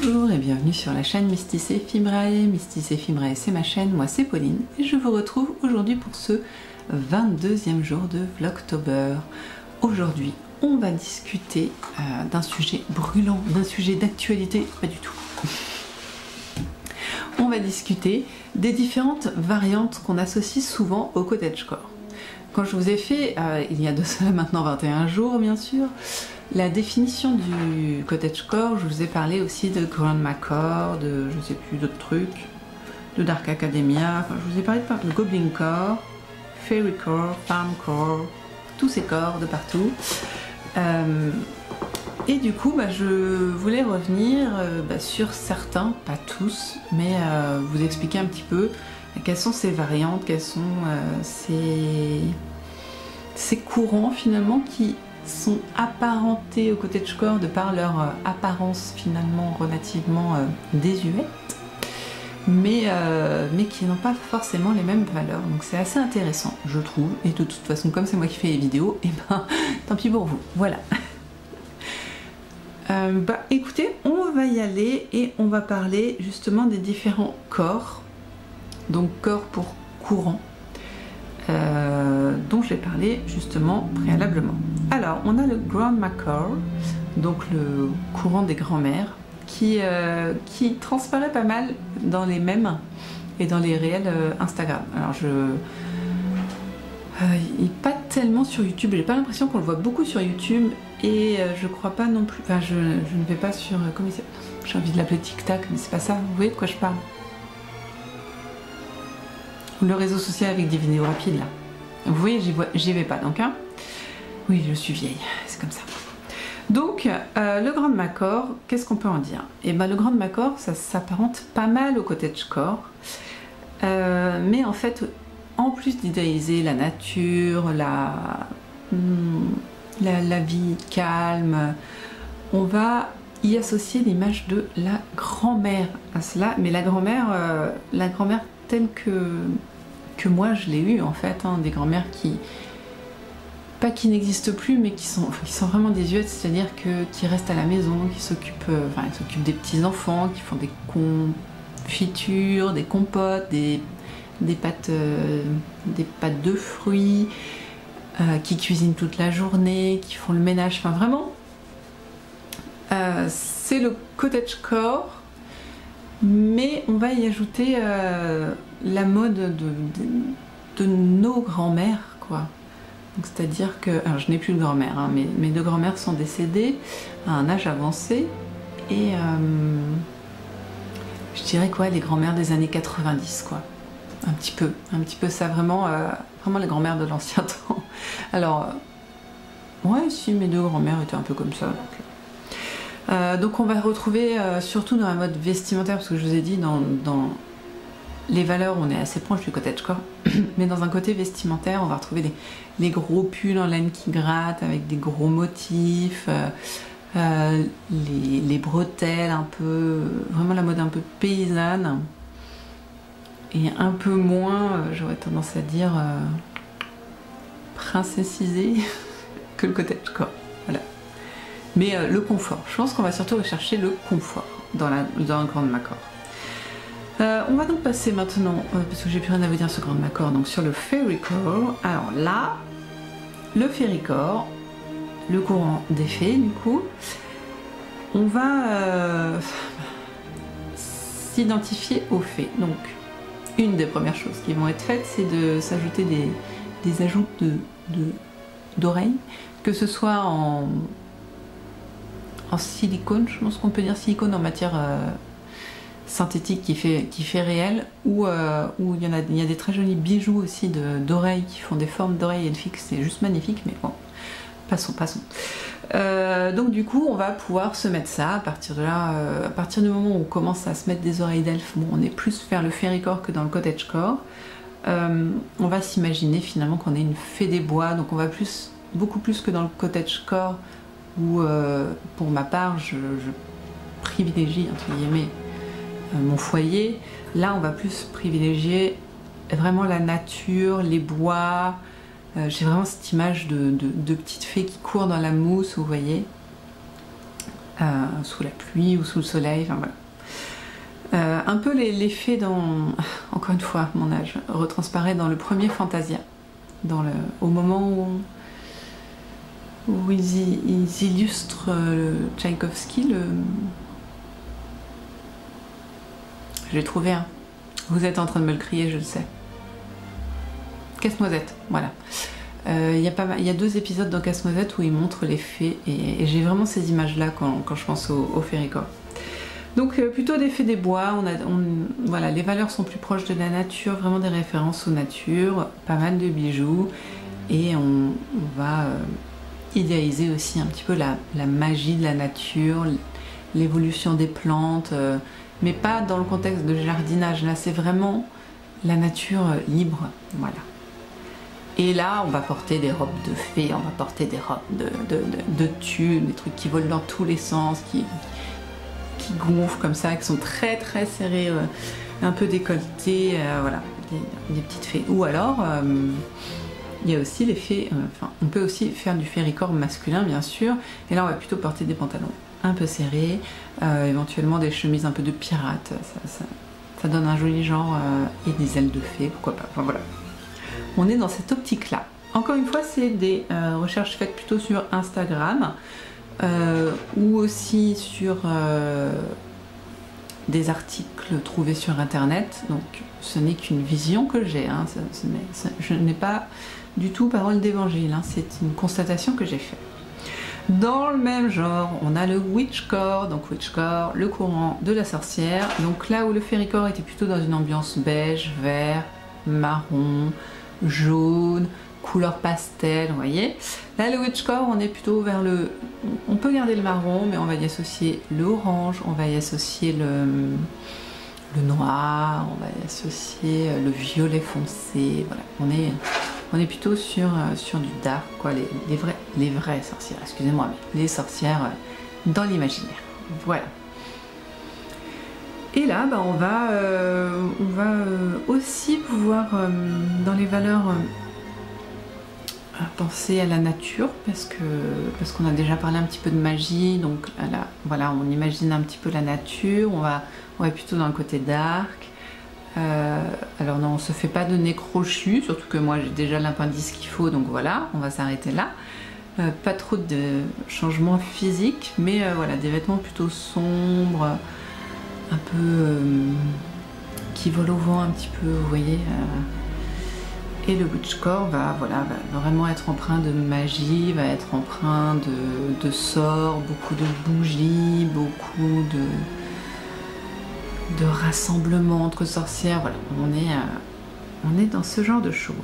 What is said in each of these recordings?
Bonjour et bienvenue sur la chaîne Méstissé Fibrae. Méstissé Fibrae, c'est ma chaîne, moi c'est Pauline et je vous retrouve aujourd'hui pour ce 22e jour de Vlogtober. Aujourd'hui, on va discuter d'un sujet brûlant, d'un sujet d'actualité, pas du tout. On va discuter des différentes variantes qu'on associe souvent au cottagecore. Quand je vous ai fait, il y a de cela maintenant 21 jours bien sûr, la définition du cottagecore, je vous ai parlé aussi de Grandmacore, de je sais plus d'autres trucs, de Dark Academia, enfin je vous ai parlé de Goblincore, Fairycore, Farmcore, tous ces corps de partout. Et du coup, je voulais revenir sur certains, pas tous, mais vous expliquer un petit peu quelles sont ces variantes, quels sont ces courants finalement qui sont apparentés au cottagecore de par leur apparence finalement relativement désuète, mais qui n'ont pas forcément les mêmes valeurs. Donc c'est assez intéressant, je trouve, et de toute façon, comme c'est moi qui fais les vidéos, et tant pis pour vous, voilà. Écoutez, on va y aller et on va parler justement des différents corps, donc corps pour courant, dont j'ai parlé justement préalablement. Alors, on a le Grandmacore, donc le courant des grands-mères, qui transparaît pas mal dans les mèmes et dans les réels Instagram. Alors, il n'est pas tellement sur YouTube, j'ai pas l'impression qu'on le voit beaucoup sur YouTube, et je crois pas non plus, enfin je ne vais pas sur, comment il s'appelle, j'ai envie de l'appeler TikTok, mais c'est pas ça, vous voyez de quoi je parle? Le réseau social avec des vidéos rapides là. Vous voyez, j'y vais pas donc, hein. Oui, je suis vieille, c'est comme ça. Donc, le Grandmacore, qu'est-ce qu'on peut en dire? Et le Grandmacore, ça s'apparente pas mal au cottagecore, mais en fait, en plus d'idéaliser la nature, la vie calme, on va y associer l'image de la grand-mère à cela, mais la grand-mère telle que moi je l'ai eue en fait, hein, des grand-mères pas qui n'existent plus, mais qui sont vraiment désuètes, c'est-à-dire qui restent à la maison, qui s'occupent des petits-enfants, qui font des confitures, des compotes, des pâtes de fruits, qui cuisinent toute la journée, qui font le ménage, enfin vraiment, c'est le cottagecore, mais on va y ajouter la mode de nos grands-mères, quoi. C'est-à-dire que, alors je n'ai plus de grand-mère, hein, mais mes deux grand-mères sont décédées à un âge avancé, et je dirais quoi, les grand-mères des années 90, quoi. Un petit peu ça, vraiment les grand-mères de l'ancien temps. Alors, ouais, si, mes deux grand-mères étaient un peu comme ça. Donc on va retrouver, surtout dans la mode vestimentaire, parce que je vous ai dit, dans les valeurs, on est assez proche du cottagecore, mais dans un côté vestimentaire, on va retrouver les gros pulls en laine qui grattent, avec des gros motifs, les bretelles, un peu, vraiment la mode un peu paysanne, et un peu moins, j'aurais tendance à dire, princessisée que le cottagecore, voilà. Mais le confort, je pense qu'on va surtout rechercher le confort dans le Grandmacore. On va donc passer maintenant, parce que j'ai plus rien à vous dire sur Grandmacore, donc sur le Fairycore. Alors là, le Fairycore, le courant des fées du coup, on va s'identifier aux fées. Donc une des premières choses qui vont être faites, c'est de s'ajouter des ajouts d'oreilles, que ce soit en silicone, je pense qu'on peut dire silicone en matière synthétique qui fait réel, ou il y a des très jolis bijoux aussi d'oreilles qui font des formes d'oreilles elfiques, c'est juste magnifique, mais bon, passons. Donc du coup on va pouvoir se mettre ça à partir de là, à partir du moment où on commence à se mettre des oreilles d'elfe, bon, on est plus vers le fairycore que dans le cottagecore. On va s'imaginer finalement qu'on est une fée des bois, donc on va beaucoup plus que dans le cottagecore, où pour ma part je privilégie entre guillemets mon foyer. Là on va plus privilégier vraiment la nature, les bois. J'ai vraiment cette image de petites fées qui courent dans la mousse, vous voyez. sous la pluie ou sous le soleil, enfin voilà. Un peu l'effet dans, encore une fois, mon âge, retransparaît dans le premier Fantasia, au moment où ils illustrent Tchaïkovski, j'ai trouvé un. Vous êtes en train de me le crier, je le sais. Casse-noisette, voilà. Il y a 2 épisodes dans Casse-noisette où ils montrent les fées et j'ai vraiment ces images-là quand je pense au Féricor. Donc plutôt des fées des bois, voilà, les valeurs sont plus proches de la nature, vraiment des références aux natures, pas mal de bijoux et on va idéaliser aussi un petit peu la magie de la nature, l'évolution des plantes, mais pas dans le contexte de jardinage, là c'est vraiment la nature libre, voilà. Et là, on va porter des robes de fées, on va porter des robes de tulle, des trucs qui volent dans tous les sens, qui gonflent comme ça, qui sont très très serrés, un peu décolletés, voilà, des petites fées. Ou alors, il y a aussi les fées, on peut aussi faire du Féricor masculin, bien sûr, et là on va plutôt porter des pantalons un peu serrés, éventuellement des chemises un peu de pirate, ça donne un joli genre, et des ailes de fée, pourquoi pas, enfin voilà. On est dans cette optique-là. Encore une fois, c'est des recherches faites plutôt sur Instagram ou aussi sur des articles trouvés sur Internet. Donc, ce n'est qu'une vision que j'ai. Hein. Je n'ai pas du tout parole d'évangile. Hein. C'est une constatation que j'ai faite. Dans le même genre, on a le witchcore, donc witchcore, le courant de la sorcière. Donc là où le Féricor était plutôt dans une ambiance beige, vert, marron, jaune, couleur pastel, vous voyez. Là, le witchcore, on est plutôt vers on peut garder le marron, mais on va y associer le orange, on va y associer le noir, on va y associer le violet foncé, voilà. On est plutôt sur du dark, quoi, les vraies sorcières, excusez-moi, mais les sorcières dans l'imaginaire. Voilà. Et là, bah, on va aussi pouvoir, dans les valeurs, penser à la nature, parce qu'on a déjà parlé un petit peu de magie, donc là, voilà, on imagine un petit peu la nature, on va plutôt dans le côté dark. Alors non, on se fait pas de nez crochu, surtout que moi j'ai déjà l'appendice qu'il faut, donc voilà, on va s'arrêter là. Pas trop de changements physiques, mais voilà, des vêtements plutôt sombres, un peu qui volent au vent un petit peu, vous voyez. Et le witchcore va vraiment être empreint de magie, va être empreint de sorts, beaucoup de bougies, beaucoup de rassemblements entre sorcières. Voilà, on est dans ce genre de choses.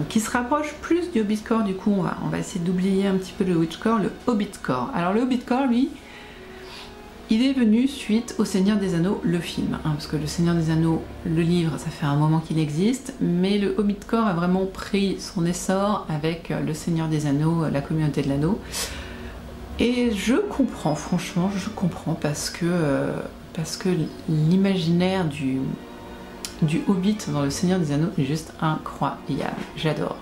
Qui se rapproche plus du hobbitcore, du coup on va essayer d'oublier un petit peu le witchcore, le hobbitcore. Alors le hobbitcore, lui, il est venu suite au Seigneur des Anneaux, le film, hein, parce que le Seigneur des Anneaux, le livre, ça fait un moment qu'il existe, mais le hobbitcore a vraiment pris son essor avec le Seigneur des Anneaux, la communauté de l'anneau. Et je comprends, franchement, je comprends, parce que l'imaginaire du Hobbit dans le Seigneur des Anneaux est juste incroyable, j'adore.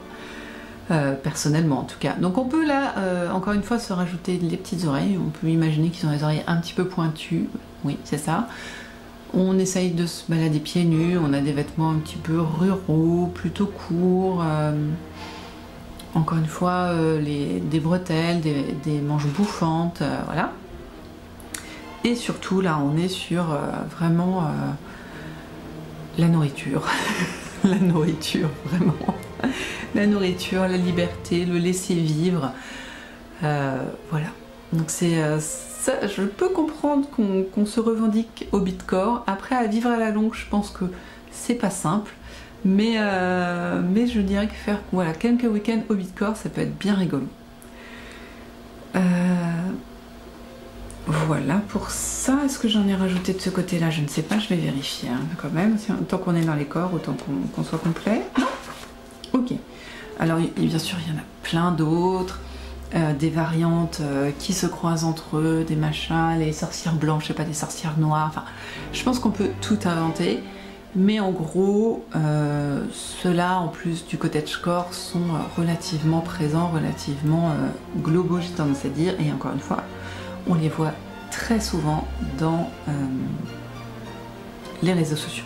Personnellement en tout cas. Donc on peut là, encore une fois, se rajouter les petites oreilles. On peut imaginer qu'ils ont les oreilles un petit peu pointues. Oui, c'est ça. On essaye de se balader pieds nus. On a des vêtements un petit peu ruraux, plutôt courts. Encore une fois, des bretelles, des manches bouffantes, voilà. Et surtout là, on est sur vraiment la nourriture. La nourriture, vraiment. La nourriture, la liberté, le laisser vivre. Voilà. Donc c'est ça, je peux comprendre qu'on se revendique hobbitcore. Après, à vivre à la longue, je pense que c'est pas simple. Mais je dirais que faire quelques week-ends hobbitcore, ça peut être bien rigolo. Voilà pour ça. Est-ce que j'en ai rajouté de ce côté-là? Je ne sais pas, je vais vérifier hein, quand même. Tant qu'on est dans les corps, autant qu'on soit complet. Non? Ok. Alors bien sûr, il y en a plein d'autres. Des variantes qui se croisent entre eux, des machins, les sorcières blanches, je sais pas, des sorcières noires. Enfin, je pense qu'on peut tout inventer. Mais en gros, ceux-là, en plus du cottagecore, sont relativement présents, relativement globaux, j'ai tendance à dire. Et encore une fois, on les voit très souvent dans les réseaux sociaux.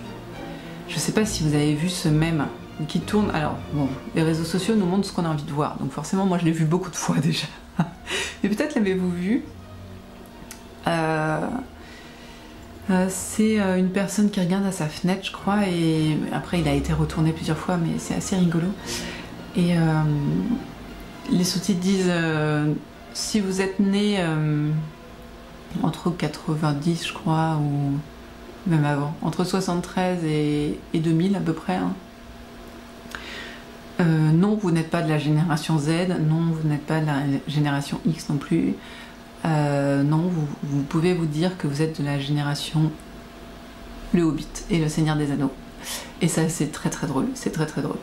Je ne sais pas si vous avez vu ce mème qui tourne. Alors, bon, les réseaux sociaux nous montrent ce qu'on a envie de voir, donc forcément, moi je l'ai vu beaucoup de fois déjà. Mais peut-être l'avez-vous vu. C'est une personne qui regarde à sa fenêtre, je crois, et après il a été retourné plusieurs fois, mais c'est assez rigolo. Et les sous-titres disent si vous êtes né entre 90, je crois, ou même avant, entre 73 et 2000 à peu près, hein. Non, vous n'êtes pas de la génération Z, non, vous n'êtes pas de la génération X non plus. Non, vous pouvez vous dire que vous êtes de la génération Le Hobbit et Le Seigneur des Anneaux. Et ça, c'est très très drôle, c'est très très drôle.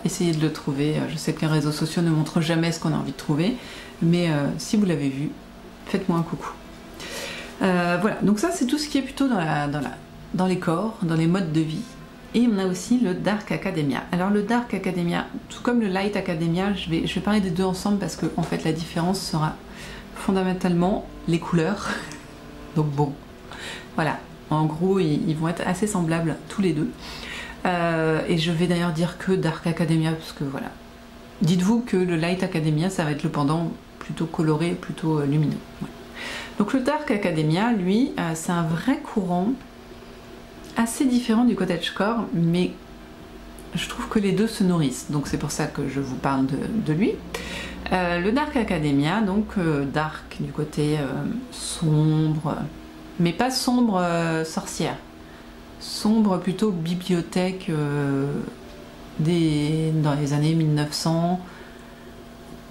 Essayez de le trouver. Je sais que les réseaux sociaux ne montrent jamais ce qu'on a envie de trouver, mais si vous l'avez vu, faites-moi un coucou. Voilà, donc ça c'est tout ce qui est plutôt dans les corps, dans les modes de vie. Et on a aussi le Dark Academia. Alors le Dark Academia, tout comme le Light Academia, je vais parler des deux ensemble parce que en fait la différence sera fondamentalement les couleurs. Donc bon, voilà, en gros ils vont être assez semblables tous les deux. Et je vais d'ailleurs dire que Dark Academia parce que voilà. Dites-vous que le Light Academia ça va être le pendant plutôt coloré, plutôt lumineux. Ouais. Donc le Dark Academia, lui, c'est un vrai courant assez différent du cottagecore, mais je trouve que les deux se nourrissent, donc c'est pour ça que je vous parle de lui. Le Dark Academia, donc dark du côté sombre, mais pas sombre sorcière, sombre plutôt bibliothèque dans les années 1900,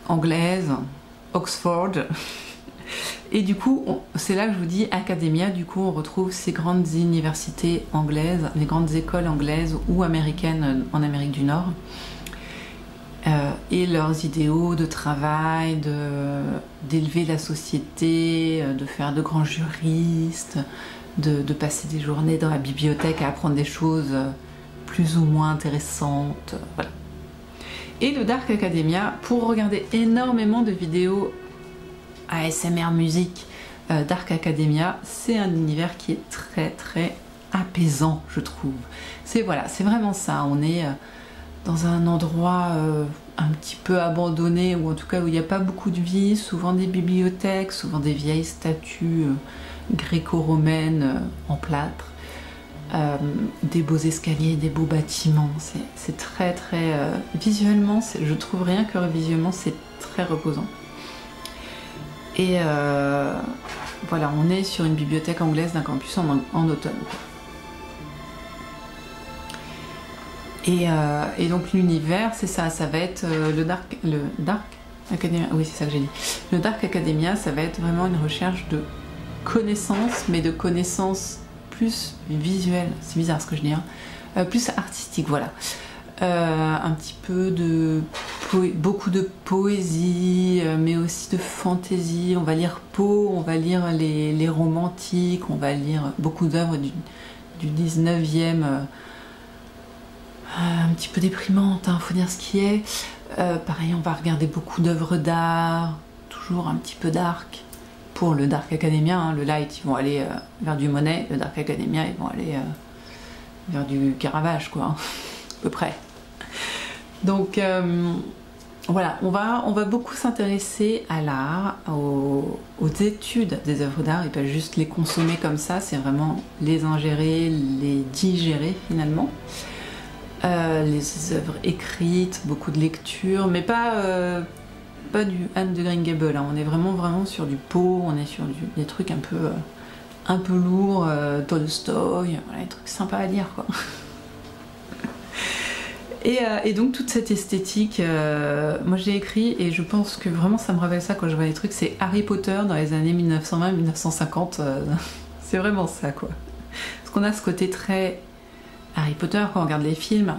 anglaise, Oxford. Et du coup, c'est là que je vous dis Academia, du coup on retrouve ces grandes universités anglaises, les grandes écoles anglaises ou américaines en Amérique du Nord, et leurs idéaux de travail, d'élever la société, de faire de grands juristes, de passer des journées dans la bibliothèque à apprendre des choses plus ou moins intéressantes. Voilà. Et le Dark Academia, pour regarder énormément de vidéos ASMR musique, Dark Academia, c'est un univers qui est très très apaisant, je trouve. C'est voilà, c'est vraiment ça. On est dans un endroit un petit peu abandonné, ou en tout cas où il n'y a pas beaucoup de vie, souvent des bibliothèques, souvent des vieilles statues gréco-romaines en plâtre, des beaux escaliers, des beaux bâtiments. C'est très très visuellement, je trouve rien que visuellement c'est très reposant. Et voilà, on est sur une bibliothèque anglaise d'un campus en automne. Et donc l'univers, c'est ça, ça va être le Dark Academia, oui c'est ça que j'ai dit. Le Dark Academia, ça va être vraiment une recherche de connaissances, mais de connaissances plus visuelles, c'est bizarre ce que je dis, hein, plus artistique, voilà. Un petit peu de beaucoup de poésie, mais aussi de fantaisie. On va lire Poe, on va lire les romantiques, on va lire beaucoup d'œuvres du 19e, un petit peu déprimantes, hein, faut dire ce qui est. Pareil, on va regarder beaucoup d'œuvres d'art, toujours un petit peu dark. Pour le Dark Academia, hein, le Light, ils vont aller vers du Monet, le Dark Academia, ils vont aller vers du Caravage, quoi, hein, à peu près. Donc voilà, on va beaucoup s'intéresser à l'art, aux études des œuvres d'art et pas juste les consommer comme ça, c'est vraiment les ingérer, les digérer finalement. Les œuvres écrites, beaucoup de lectures, mais pas du Anne de Green Gables, hein. On est vraiment sur du Poe, on est sur des trucs un peu lourds, Tolstoï, voilà, des trucs sympas à lire, quoi. Et donc toute cette esthétique, moi j'ai écrit et je pense que vraiment ça me rappelle ça quand je vois les trucs, c'est Harry Potter dans les années 1920-1950, c'est vraiment ça, quoi. Parce qu'on a ce côté très Harry Potter, quand on regarde les films,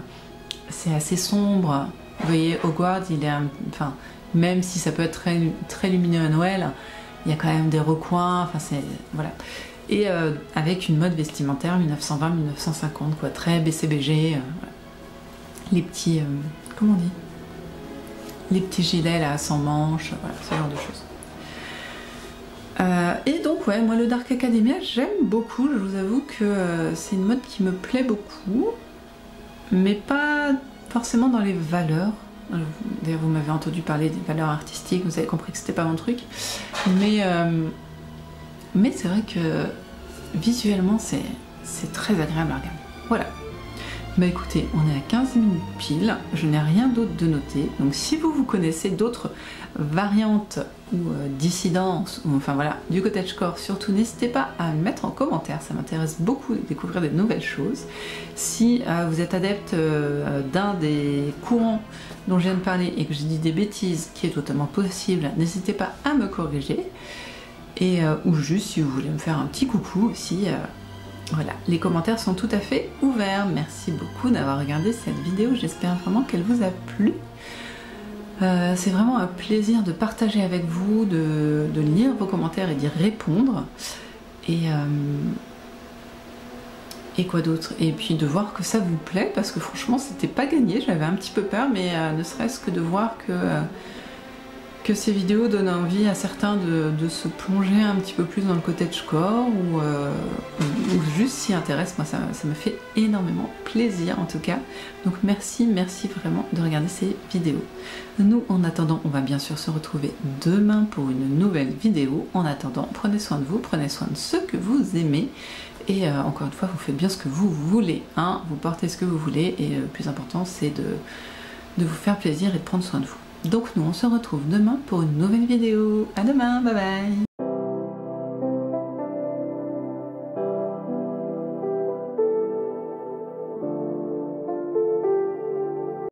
c'est assez sombre. Vous voyez, Hogwarts, il est enfin, même si ça peut être très, très lumineux à Noël, il y a quand même des recoins, enfin c'est... voilà. Et avec une mode vestimentaire 1920-1950, quoi, très BCBG, voilà. Les petits... comment on dit, les petits gilets là, sans manches, voilà, ce genre de choses. Et donc ouais, moi le Dark Academia j'aime beaucoup, je vous avoue que c'est une mode qui me plaît beaucoup, mais pas forcément dans les valeurs. D'ailleurs vous m'avez entendu parler des valeurs artistiques, vous avez compris que c'était pas mon truc, mais c'est vrai que visuellement c'est très agréable à regarder. Voilà. Bah écoutez, on est à 15 minutes pile, je n'ai rien d'autre de noter, donc si vous connaissez d'autres variantes ou dissidences, ou enfin voilà, du cottagecore, surtout n'hésitez pas à me mettre en commentaire, ça m'intéresse beaucoup de découvrir des nouvelles choses. Si vous êtes adepte d'un des courants dont je viens de parler et que j'ai dit des bêtises, qui est totalement possible, n'hésitez pas à me corriger, et ou juste si vous voulez me faire un petit coucou aussi. Voilà, les commentaires sont tout à fait ouverts. Merci beaucoup d'avoir regardé cette vidéo, j'espère vraiment qu'elle vous a plu. C'est vraiment un plaisir de partager avec vous, de lire vos commentaires et d'y répondre. Et quoi d'autre? Et puis de voir que ça vous plaît, parce que franchement c'était pas gagné, j'avais un petit peu peur, mais ne serait-ce que de voir que ces vidéos donnent envie à certains de se plonger un petit peu plus dans le cottagecore ou juste s'y intéressent. Moi ça me fait énormément plaisir en tout cas. Donc merci vraiment de regarder ces vidéos. Nous en attendant, on va bien sûr se retrouver demain pour une nouvelle vidéo. En attendant, prenez soin de vous, prenez soin de ceux que vous aimez. Et encore une fois, vous faites bien ce que vous voulez, hein, vous portez ce que vous voulez et le plus important c'est de vous faire plaisir et de prendre soin de vous. Donc nous on se retrouve demain pour une nouvelle vidéo. À demain, bye bye.